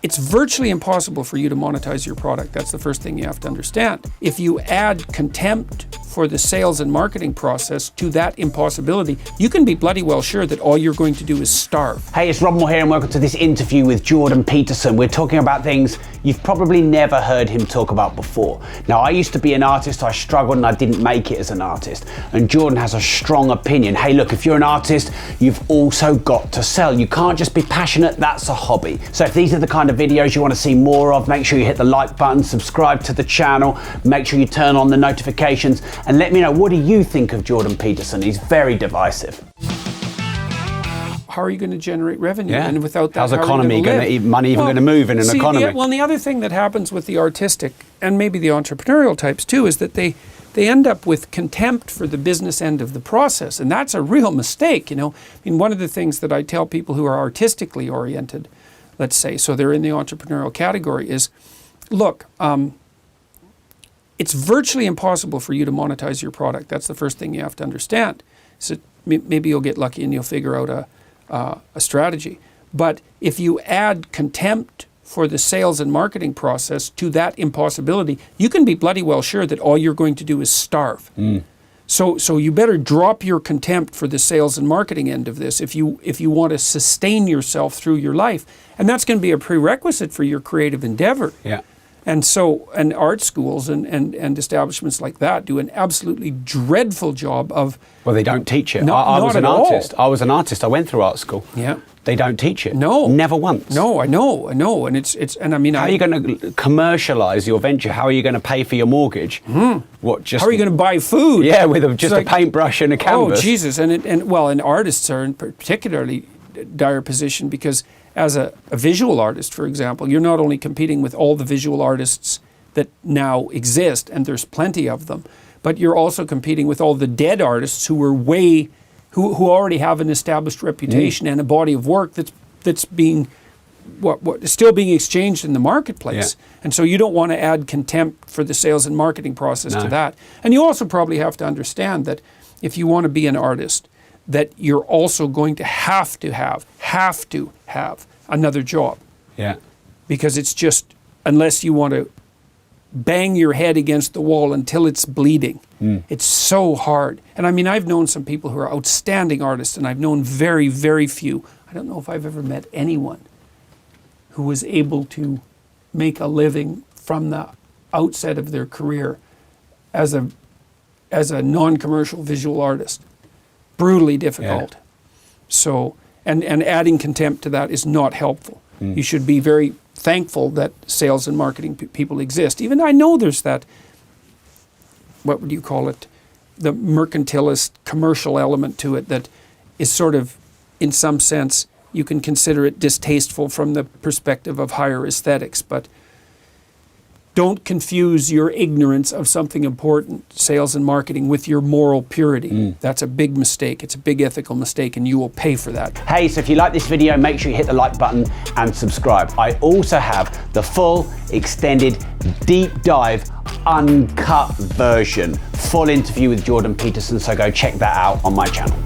It's virtually impossible for you to monetize your product. That's the first thing you have to understand. If you add contempt for the sales and marketing process to that impossibility, you can be bloody well sure that all you're going to do is starve. Hey, it's Rob Moore here and welcome to this interview with Jordan Peterson. We're talking about things you've probably never heard him talk about before. Now, I used to be an artist, I struggled and I didn't make it as an artist. And Jordan has a strong opinion. Hey, look, if you're an artist, you've also got to sell. You can't just be passionate, that's a hobby. So if these are the kind of videos you want to see more of, make sure you hit the like button, subscribe to the channel, make sure you turn on the notifications, and let me know, what do you think of Jordan Peterson? He's very divisive. How are you going to generate revenue? Yeah. And without that, how's economy going to, money even going to move in an economy? Well, and the other thing that happens with the artistic and maybe the entrepreneurial types too is that they end up with contempt for the business end of the process. And that's a real mistake, you know. I mean, one of the things that I tell people who are artistically oriented, let's say, so they're in the entrepreneurial category, is, look, it's virtually impossible for you to monetize your product. That's the first thing you have to understand. So maybe you'll get lucky and you'll figure out a strategy. But if you add contempt for the sales and marketing process to that impossibility, you can be bloody well sure that all you're going to do is starve. So you better drop your contempt for the sales and marketing end of this if you want to sustain yourself through your life. And that's going to be a prerequisite for your creative endeavor. Yeah. And so, and art schools and establishments like that do an absolutely dreadful job of... Well, they don't teach it. No, I was an not at artist. all. I was an artist. I went through art school. Yeah. They don't teach it. No. Never once. No, I know. And it's, and I mean... How are you going to commercialize your venture? How are you going to pay for your mortgage? What, just... How are you going to buy food? Yeah, with just a paintbrush and a canvas. Oh, Jesus. And artists are in particularly dire position because as a visual artist, for example, you're not only competing with all the visual artists that now exist, and there's plenty of them, but you're also competing with all the dead artists who already have an established reputation and a body of work that's being still being exchanged in the marketplace. Yeah. And so you don't want to add contempt for the sales and marketing process to that. And you also probably have to understand that if you want to be an artist, that you're also going to have to have another job. Yeah. Because it's just, unless you want to bang your head against the wall until it's bleeding, it's so hard. And I mean, I've known some people who are outstanding artists, and I've known very, very few. I don't know if I've ever met anyone who was able to make a living from the outset of their career as a non-commercial visual artist. Brutally difficult. Yeah. So, and adding contempt to that is not helpful. You should be very thankful that sales and marketing people exist. Even I know there's that, what would you call it, the mercantilist commercial element to it that is sort of, in some sense, you can consider it distasteful from the perspective of higher aesthetics, but don't confuse your ignorance of something important, sales and marketing, with your moral purity. That's a big mistake. It's a big ethical mistake, and you will pay for that. Hey, so if you like this video, make sure you hit the like button and subscribe. I also have the full, extended, deep dive, uncut version, full interview with Jordan Peterson, so go check that out on my channel.